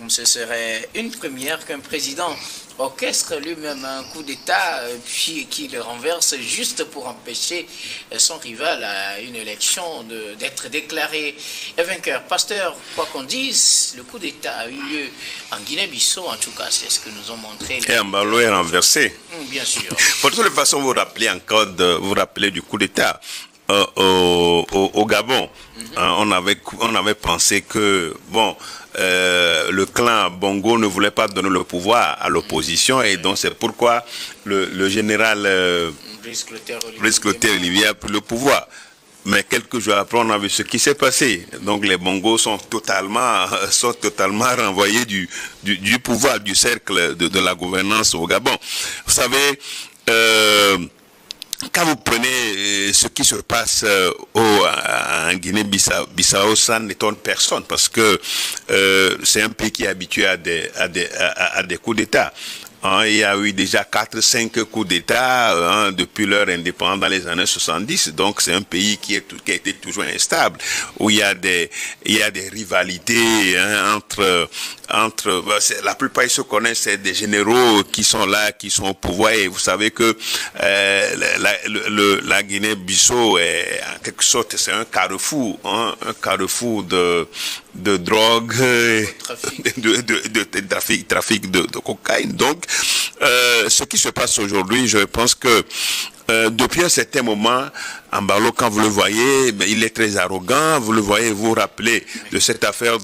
Ce serait une première qu'un président orchestre lui-même un coup d'État puis qui le renverse juste pour empêcher son rival à une élection d'être déclaré vainqueur. Pasteur, quoi qu'on dise, le coup d'État a eu lieu en Guinée-Bissau, en tout cas, c'est ce que nous ont montré. Et Embalo est renversé. Bien sûr. De toute façon, vous vous rappelez du coup d'État au Gabon. On avait pensé que, bon, le clan Bongo ne voulait pas donner le pouvoir à l'opposition et donc c'est pourquoi le général Brice Clotaire Olivier a pris le pouvoir. Mais quelques jours après, on a vu ce qui s'est passé. Donc les Bongos sont totalement renvoyés du pouvoir, du cercle de la gouvernance au Gabon. Vous savez, quand vous prenez ce qui se passe en Guinée-Bissau, ça n'étonne personne parce que c'est un pays qui est habitué à des coups d'État. Il y a eu déjà 4-5 coups d'État depuis leur indépendance dans les années 70. Donc c'est un pays qui a été toujours instable, où il y a des rivalités entre la plupart ils se connaissent, c'est des généraux qui sont là, qui sont au pouvoir. Et vous savez que la Guinée-Bissau est en quelque sorte c'est un carrefour, un carrefour de drogue, de trafic de cocaïne. Donc, ce qui se passe aujourd'hui, je pense que depuis un certain moment, Embalo, quand vous le voyez, il est très arrogant. Vous le voyez, vous vous rappelez de cette affaire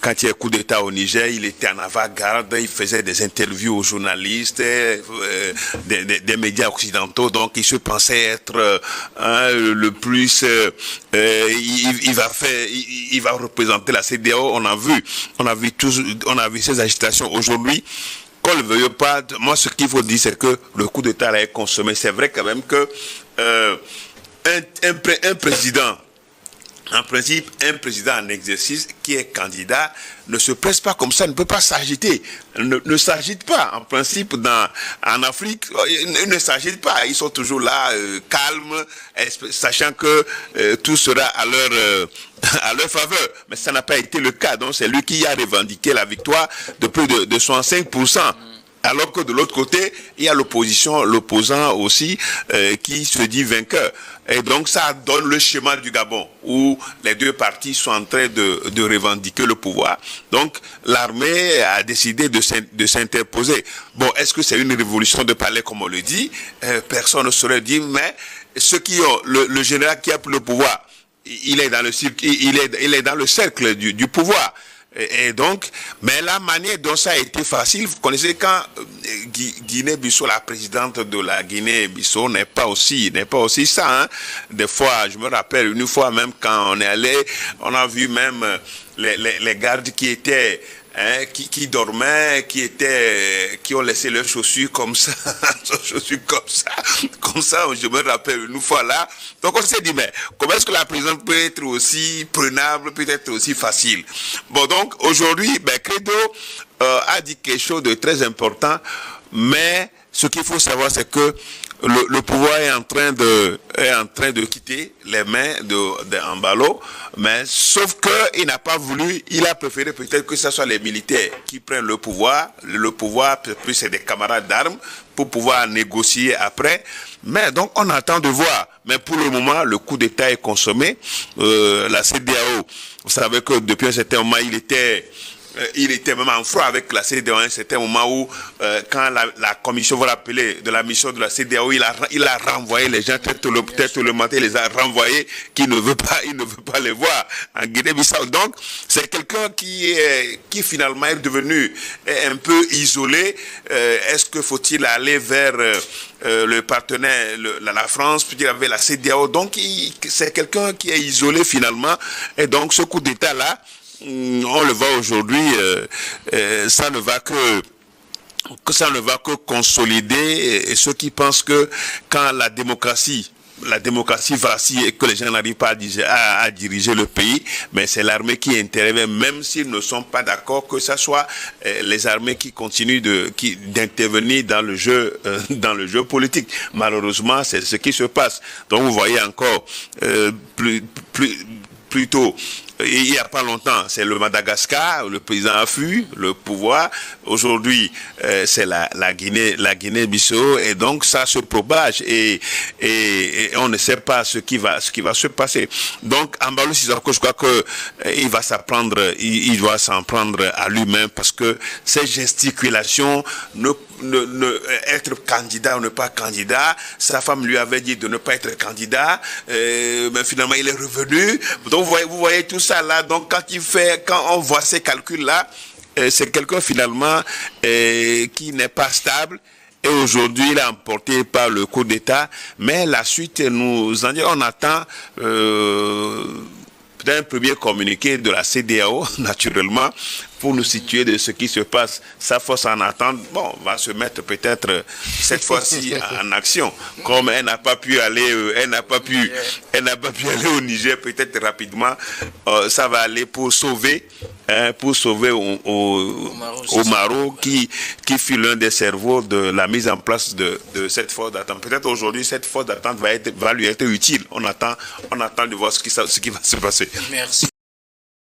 quand il y a eu coup d'État au Niger, il était en avant-garde, il faisait des interviews aux journalistes, des médias occidentaux, donc il se pensait être le plus... il va représenter la CEDEAO. On a vu ces agitations aujourd'hui. Qu'on ne le veuille pas, moi ce qu'il faut dire c'est que le coup d'État est consommé. C'est vrai quand même que un président, en principe, un président en exercice qui est candidat ne se presse pas comme ça, ne peut pas s'agiter, ne s'agite pas. En principe, en Afrique, ils ne s'agitent pas. Ils sont toujours là, calmes, sachant que tout sera à leur faveur. Mais ça n'a pas été le cas. Donc c'est lui qui a revendiqué la victoire de plus de 65%. Alors que de l'autre côté, il y a l'opposant aussi, qui se dit vainqueur. Et donc ça donne le schéma du Gabon, où les deux partis sont en train de revendiquer le pouvoir. Donc l'armée a décidé de s'interposer. Bon, est-ce que c'est une révolution de palais comme on le dit? Personne ne saurait dire, mais ceux qui ont, le général qui a pris le pouvoir, il est dans le cercle du pouvoir. Et donc, mais la manière dont ça a été facile, vous connaissez quand Guinée-Bissau, la présidente de la Guinée-Bissau n'est pas aussi ça. Des fois, je me rappelle une fois même quand on est allé, on a vu même les gardes qui étaient qui dormaient, qui ont laissé leurs chaussures comme ça, comme ça, je me rappelle une fois là. Donc on s'est dit, mais comment est-ce que la présidente peut être aussi prenable, peut être aussi facile? Bon, donc aujourd'hui, Credo a dit quelque chose de très important, mais ce qu'il faut savoir, c'est que le pouvoir est en train de quitter les mains d'Embalo, mais sauf que il n'a pas voulu, il a préféré peut-être que ce soit les militaires qui prennent le pouvoir plus c'est des camarades d'armes pour pouvoir négocier après. Mais donc on attend de voir. Mais pour le moment, le coup d'État est consommé. La CEDEAO, vous savez que depuis un certain moment, il était même en froid avec la CEDEAO à un certain moment où, quand la commission, vous vous rappelez, de la mission de la CEDEAO, il a renvoyé les gens, peut-être le matin, il les a renvoyés, il ne veut pas les voir en Guinée-Bissau. Donc, c'est quelqu'un qui finalement est devenu un peu isolé. Est-ce que faut-il aller vers le partenaire, la France, puis avec la CEDEAO? Donc, c'est quelqu'un qui est isolé finalement. Et donc, ce coup d'État-là, on le voit aujourd'hui, ça ne va que consolider. Et ceux qui pensent que quand la démocratie vacille et que les gens n'arrivent pas à diriger le pays, mais c'est l'armée qui intervient, même s'ils ne sont pas d'accord que ce soit les armées qui continuent d'intervenir dans le jeu politique. Malheureusement, c'est ce qui se passe. Donc vous voyez encore plutôt il n'y a pas longtemps, c'est le Madagascar, le président a fui le pouvoir. Aujourd'hui, c'est la Guinée-Bissau, et donc ça se propage et on ne sait pas ce qui va se passer. Donc, Embalo Sissoko, je crois que il va s'apprendre, il doit s'en prendre à lui-même, parce que ces gesticulations, être candidat ou ne pas candidat, sa femme lui avait dit de ne pas être candidat, mais finalement il est revenu. Donc vous voyez tout ça là. Donc quand on voit ces calculs là, c'est quelqu'un finalement qui n'est pas stable. Et aujourd'hui, il est emporté par le coup d'État. Mais la suite nous en dit, on attend un premier communiqué de la CEDEAO, naturellement, pour nous situer de ce qui se passe. Sa force en attente, bon, va se mettre peut-être cette fois-ci en action. Comme elle n'a pas pu aller, elle n'a pas pu aller au Niger, peut-être rapidement, ça va aller pour sauver au Maroc, qui fut l'un des cerveaux de la mise en place de cette force d'attente. Peut-être aujourd'hui, cette force d'attente va lui être utile. On attend de voir ce qui va se passer. Merci.